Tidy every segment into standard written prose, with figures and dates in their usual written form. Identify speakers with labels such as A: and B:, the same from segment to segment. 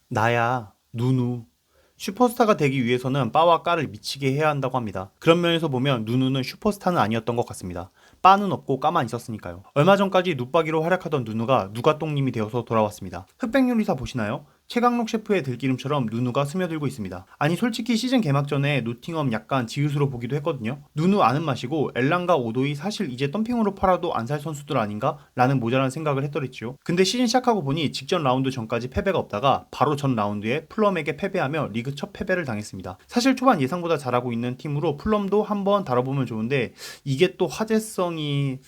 A: 나야, 누누. 슈퍼스타가 되기 위해서는 빠와 까를 미치게 해야 한다고 합니다. 그런 면에서 보면 누누는 슈퍼스타는 아니었던 것 같습니다. 빠는 없고 까만 있었으니까요. 얼마 전까지 눕박이로 활약하던 누누가 누가똥님이 되어서 돌아왔습니다. 흑백요리사 보시나요? 최강록 셰프의 들기름처럼 누누가 스며들고 있습니다. 아니 솔직히 시즌 개막 전에 노팅엄 약간 지읒으로 보기도 했거든요. 누누 아는 맛이고 엘랑과 오도이 사실 이제 덤핑으로 팔아도 안 살 선수들 아닌가? 라는 모자란 생각을 했더랬지요. 근데 시즌 시작하고 보니 직전 라운드 전까지 패배가 없다가 바로 전 라운드에 플럼에게 패배하며 리그 첫 패배를 당했습니다. 사실 초반 예상보다 잘하고 있는 팀으로 플럼도 한번 다뤄보면 좋은데 이게 또 화제성이...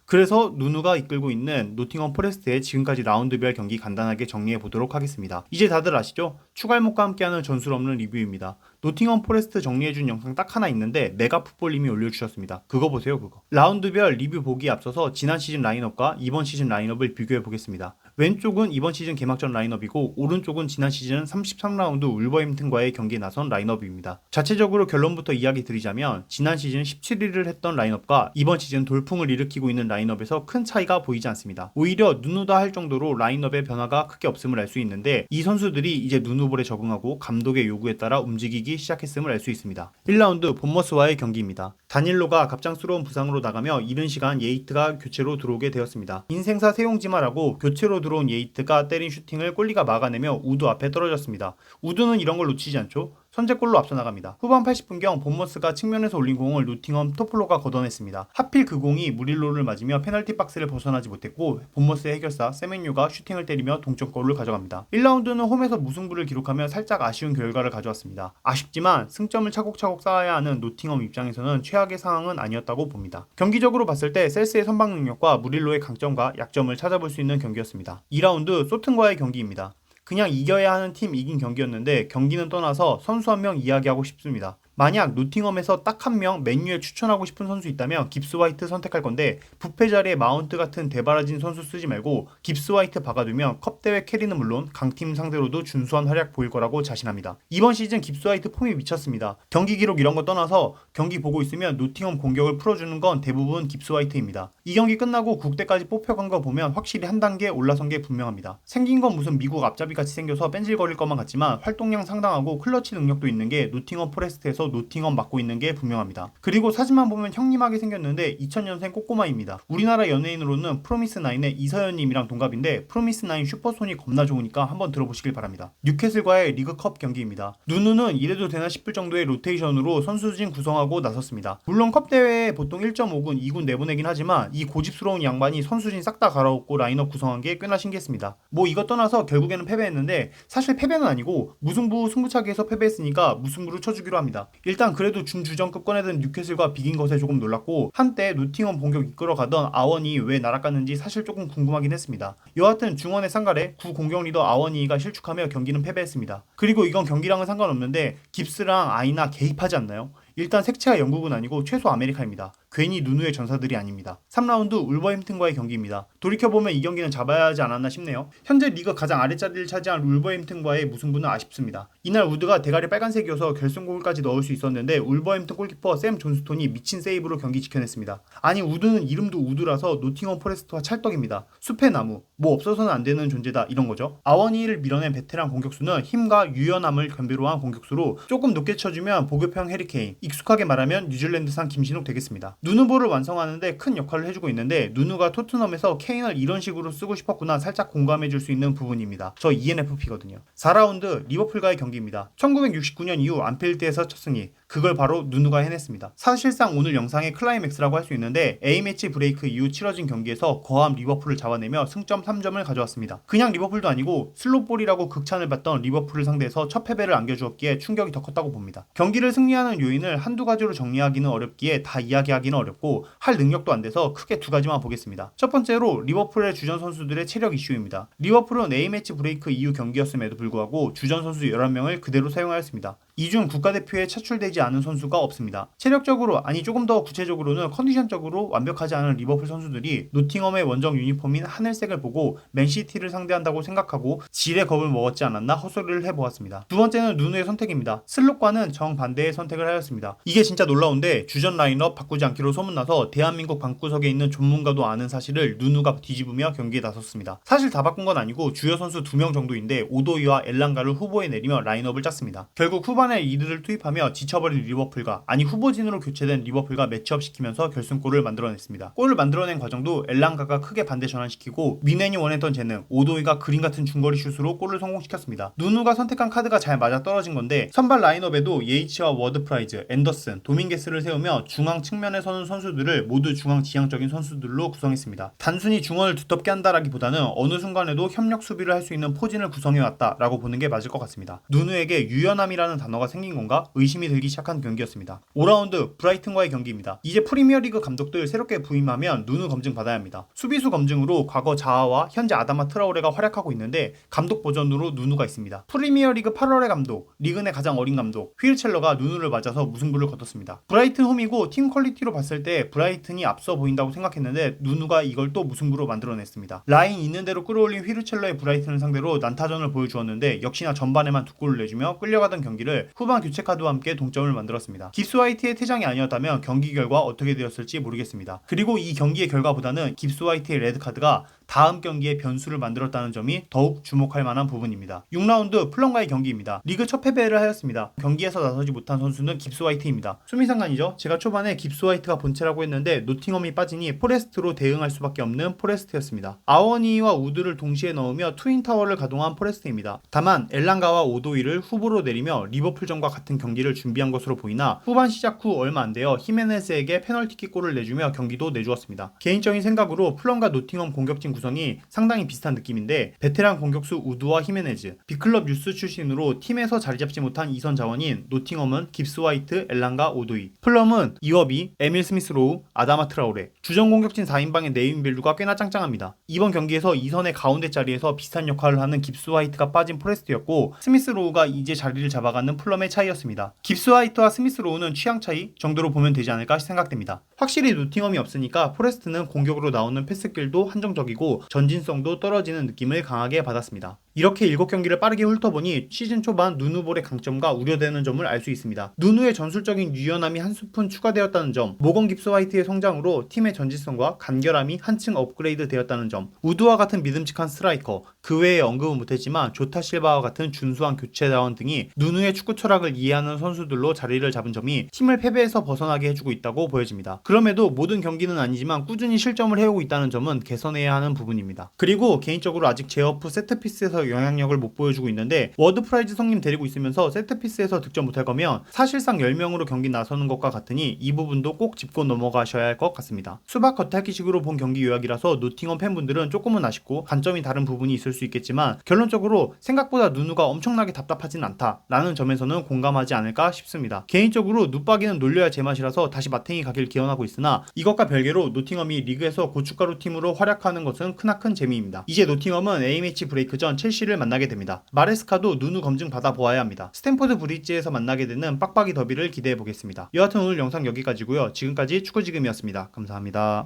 A: 그래서 누누가 이끌고 있는 노팅엄 포레스트의 지금까지 라운드별 경기 간단하게 정리해 보도록 하겠습니다. 이제 다들 아시죠? 추갈목과 함께하는 전술 없는 리뷰입니다. 노팅엄 포레스트 정리해준 영상 딱 하나 있는데 메가풋볼님이 올려주셨습니다. 그거 보세요, 그거. 라운드별 리뷰 보기에 앞서서 지난 시즌 라인업과 이번 시즌 라인업을 비교해 보겠습니다. 왼쪽은 이번 시즌 개막전 라인업이고 오른쪽은 지난 시즌 33라운드 울버햄튼과의 경기에 나선 라인업입니다. 자체적으로 결론부터 이야기 드리자면 지난 시즌 17위를 했던 라인업과 이번 시즌 돌풍을 일으키고 있는 라인업에서 큰 차이가 보이지 않습니다. 오히려 누누다 할 정도로 라인업의 변화가 크게 없음을 알 수 있는데 이 선수들이 이제 누누볼에 적응하고 감독의 요구에 따라 움직이기 시작했음을 알 수 있습니다. 1라운드 본머스와의 경기입니다. 다닐로가 갑작스러운 부상으로 나가며 이른 시간 예이트가 교체로 들어오게 되었습니다. 인생사 세용지마라고 교체로 들어온 예이트가 때린 슈팅을 골리가 막아내며 우드 앞에 떨어졌습니다. 우드는 이런 걸 놓치지 않죠? 선제골로 앞서 나갑니다. 후반 80분경 본머스가 측면에서 올린 공을 노팅엄 토플로가 걷어냈습니다. 하필 그 공이 무릴로를 맞으며 페널티 박스를 벗어나지 못했고 본머스의 해결사 세멘유가 슈팅을 때리며 동점골을 가져갑니다. 1라운드는 홈에서 무승부를 기록하며 살짝 아쉬운 결과를 가져왔습니다. 아쉽지만 승점을 차곡차곡 쌓아야 하는 노팅엄 입장에서는 최악의 상황은 아니었다고 봅니다. 경기적으로 봤을 때 셀스의 선방 능력과 무릴로의 강점과 약점을 찾아볼 수 있는 경기였습니다. 2라운드 소튼과의 경기입니다. 그냥 이겨야 하는 팀 이긴 경기였는데 경기는 떠나서 선수 한 명 이야기하고 싶습니다. 만약 노팅엄에서 딱 한 명 맨유에 추천하고 싶은 선수 있다면 깁스 화이트 선택할 건데 부패 자리에 마운트 같은 대바라진 선수 쓰지 말고 깁스 화이트 박아두면 컵대회 캐리는 물론 강팀 상대로도 준수한 활약 보일 거라고 자신합니다. 이번 시즌 깁스 화이트 폼이 미쳤습니다. 경기 기록 이런 거 떠나서 경기 보고 있으면 노팅엄 공격을 풀어주는 건 대부분 깁스 화이트입니다. 이 경기 끝나고 국대까지 뽑혀간 거 보면 확실히 한 단계 올라선 게 분명합니다. 생긴 건 무슨 미국 앞잡이 같이 생겨서 뺀질거릴 것만 같지만 활동량 상당하고 클러치 능력도 있는 게 노팅엄 포레스트에서 노팅엄 맡고 있는 게 분명합니다. 그리고 사진만 보면 형님하게 생겼는데 2000년생 꼬꼬마입니다. 우리나라 연예인으로는 프로미스9의 이서연님이랑 동갑인데 프로미스9 슈퍼손이 겁나 좋으니까 한번 들어보시길 바랍니다. 뉴캐슬과의 리그컵 경기입니다. 누누는 이래도 되나 싶을 정도의 로테이션으로 선수진 구성하고 나섰습니다. 물론 컵대회에 보통 1.5군, 2군 내보내긴 하지만 이 고집스러운 양반이 선수진 싹 다 갈아엎고 라인업 구성한 게 꽤나 신기했습니다. 뭐 이것 떠나서 결국에는 패배했는데 사실 패배는 아니고 무승부 승부차기에서 패배했으니까 무승부를 쳐주기로 합니다. 일단 그래도 준주전급 꺼내든 뉴캐슬과 비긴 것에 조금 놀랐고 한때 노팅엄 공격 이끌어가던 아원이 왜 날아갔는지 사실 조금 궁금하긴 했습니다. 여하튼 중원의 쌍갈에 구 공격 리더 아원이가 실축하며 경기는 패배했습니다. 그리고 이건 경기랑은 상관없는데 깁스랑 아이나 개입하지 않나요? 일단 색채가 영국은 아니고 최소 아메리카입니다. 괜히 누누의 전사들이 아닙니다. 3라운드 울버햄튼과의 경기입니다. 돌이켜보면 이 경기는 잡아야 하지 않았나 싶네요. 현재 리그 가장 아랫자리를 차지한 울버햄튼과의 무승부는 아쉽습니다. 이날 우드가 대가리 빨간색이어서 결승골까지 넣을 수 있었는데 울버햄튼 골키퍼 샘 존스톤이 미친 세이브로 경기 지켜냈습니다. 아니 우드는 이름도 우드라서 노팅엄 포레스트와 찰떡입니다. 숲의 나무, 뭐 없어서는 안 되는 존재다 이런 거죠. 아워니를 밀어낸 베테랑 공격수는 힘과 유연함을 겸비로 한 공격수로 조금 높게 쳐주면 보급형 해리케인, 익숙하게 말하면 뉴질랜드산 김신욱 되겠습니다. 누누볼을 완성하는데 큰 역할을 해주고 있는데 누누가 토트넘에서 케인을 이런 식으로 쓰고 싶었구나 살짝 공감해줄 수 있는 부분입니다. 저 ENFP거든요. 4라운드 리버풀과의 경기입니다. 1969년 이후 안필드에서 첫 승리. 그걸 바로 누누가 해냈습니다. 사실상 오늘 영상의 클라이맥스라고 할 수 있는데 A매치 브레이크 이후 치러진 경기에서 거함 리버풀을 잡아내며 승점 3점을 가져왔습니다. 그냥 리버풀도 아니고 슬롯볼이라고 극찬을 받던 리버풀을 상대해서 첫 패배를 안겨주었기에 충격이 더 컸다고 봅니다. 경기를 승리하는 요인을 한두 가지로 정리하기는 어렵기에 다 이야기하기는 어렵고 할 능력도 안 돼서 크게 두 가지만 보겠습니다. 첫 번째로 리버풀의 주전 선수들의 체력 이슈입니다. 리버풀은 A매치 브레이크 이후 경기였음에도 불구하고 주전 선수 11명을 그대로 사용하였습니다. 이 중 국가대표에 차출되지 않은 선수가 없습니다. 체력적으로 아니 조금 더 구체적으로는 컨디션적으로 완벽하지 않은 리버풀 선수들이 노팅엄의 원정 유니폼인 하늘색을 보고 맨시티를 상대한다고 생각하고 질의 겁을 먹었지 않았나 헛소리를 해보았습니다. 두 번째는 누누의 선택입니다. 슬롯과는 정반대의 선택을 하였습니다. 이게 진짜 놀라운데 주전 라인업 바꾸지 않기로 소문나서 대한민국 방구석에 있는 전문가도 아는 사실을 누누가 뒤집으며 경기에 나섰습니다. 사실 다 바꾼 건 아니고 주요 선수 2명 정도인데 오도이와 엘랑가를 후보에 내리며 라인업을 짰습니다. 결국 후반에 이들을 투입하며 지쳐버린 리버풀과 아니 후보진으로 교체된 리버풀과 매치업 시키면서 결승골을 만들어냈습니다. 골을 만들어낸 과정도 엘랑가가 크게 반대 전환시키고 미넨이 원했던 재능, 오도이가 그림 같은 중거리 슛으로 골을 성공시켰습니다. 누누가 선택한 카드가 잘 맞아 떨어진 건데 선발 라인업에도 예이치와 워드프라이즈, 앤더슨, 도밍게스를 세우며 중앙 측면에 서는 선수들을 모두 중앙 지향적인 선수들로 구성했습니다. 단순히 중원을 두텁게 한다라기보다는 어느 순간에도 협력 수비를 할 수 있는 포진을 구성해왔다 라고 보는 게 맞을 것 같습니다. 누누에게 유연함이라는 단어가 생긴 건가 의심이 들기 시작한 경기였습니다. 5라운드 브라이튼과의 경기입니다. 이제 프리미어리그 감독들 새롭게 부임하면 누누 검증 받아야 합니다. 수비수 검증으로 과거 자아와 현재 아다마 트라오레가 활약하고 있는데 감독 버전으로 누누가 있습니다. 프리미어리그 8월의 감독, 리그 내 가장 어린 감독 휠첼러가 누누를 맞아서 무승부를 거뒀습니다. 브라이튼 홈이고 팀 퀄리티로 봤을 때 브라이튼이 앞서 보인다고 생각했는데 누누가 이걸 또 무승부로 만들어냈습니다. 라인 있는 대로 끌어올린 휠첼러의 브라이튼을 상대로 난타전을 보여주었는데 역시나 전반에만 2골을 내주며 끌려가던 경기를 후반 교체 카드와 함께 동점을 만들었습니다. 깁스 화이트의 퇴장이 아니었다면 경기 결과 어떻게 되었을지 모르겠습니다. 그리고 이 경기의 결과보다는 깁스 화이트의 레드카드가 다음 경기에 변수를 만들었다는 점이 더욱 주목할 만한 부분입니다. 6라운드 플럼과의 경기입니다. 리그 첫 패배를 하였습니다. 경기에서 나서지 못한 선수는 깁스 화이트입니다. 수미상관이죠. 제가 초반에 깁스 화이트가 본체라고 했는데 노팅엄이 빠지니 포레스트로 대응할 수밖에 없는 포레스트였습니다. 아워니와 우드를 동시에 넣으며 트윈타워를 가동한 포레스트입니다. 다만 엘랑가와 오도이를 후보로 내리며 리버풀전과 같은 경기를 준비한 것으로 보이나 후반 시작 후 얼마 안 되어 히메네스에게 페널티킥 골을 내주며 경기도 내주었습니다. 개인적인 생각으로 플럼과 노팅엄 공격진 구성이 상당히 비슷한 느낌인데 베테랑 공격수 우드와 히메네즈, 빅클럽 유스 출신으로 팀에서 자리 잡지 못한 2선 자원인 노팅엄은 깁스 화이트, 엘랑가, 오도이, 플럼은 이워비, 에밀 스미스 로우, 아다마 트라오레, 주전 공격진 4인방의 네임밸류가 꽤나 짱짱합니다. 이번 경기에서 2선의 가운데 자리에서 비슷한 역할을 하는 깁스 화이트가 빠진 포레스트였고 스미스 로우가 이제 자리를 잡아가는 플럼의 차이였습니다. 깁스 화이트와 스미스 로우는 취향 차이 정도로 보면 되지 않을까 생각됩니다. 확실히 노팅엄이 없으니까 포레스트는 공격으로 나오는 패스길도 한정적이고 전진성도 떨어지는 느낌을 강하게 받았습니다. 이렇게 7경기를 빠르게 훑어보니 시즌 초반 누누볼의 강점과 우려되는 점을 알 수 있습니다. 누누의 전술적인 유연함이 한 스푼 추가되었다는 점, 모건 깁스 화이트의 성장으로 팀의 전진성과 간결함이 한층 업그레이드 되었다는 점, 우드와 같은 믿음직한 스트라이커, 그 외에 언급은 못했지만 조타 실바와 같은 준수한 교체자원 등이 누누의 축구 철학을 이해하는 선수들로 자리를 잡은 점이 팀을 패배에서 벗어나게 해주고 있다고 보여집니다. 그럼에도 모든 경기는 아니지만 꾸준히 실점을 해오고 있다는 점은 개선해야 하는 부분입니다. 그리고 개인적으로 아직 제어프 세트피스에서 영향력을 못 보여주고 있는데 워드프라이즈 성님 데리고 있으면서 세트피스에서 득점 못할 거면 사실상 10명으로 경기 나서는 것과 같으니 이 부분도 꼭 짚고 넘어가셔야 할 것 같습니다. 수박 겉핥기식으로 본 경기 요약이라서 노팅엄 팬분들은 조금은 아쉽고 관점이 다른 부분이 있을 수 있겠지만 결론적으로 생각보다 누누가 엄청나게 답답하진 않다 라는 점에서는 공감하지 않을까 싶습니다. 개인적으로 눕박이는 놀려야 제맛이라서 다시 마탱이 가길 기원하고 있으나 이것과 별개로 노팅엄이 리그에서 고춧가루 팀으로 활약하는 것은 크나큰 재미입니다. 이제 노팅엄은 A매치 브레이크 전 첼시를 만나게 됩니다. 마레스카도 누누 검증 받아보아야 합니다. 스탠포드 브리지에서 만나게 되는 빡빡이 더비를 기대해보겠습니다. 여하튼 오늘 영상 여기까지고요. 지금까지 축구지금이었습니다. 감사합니다.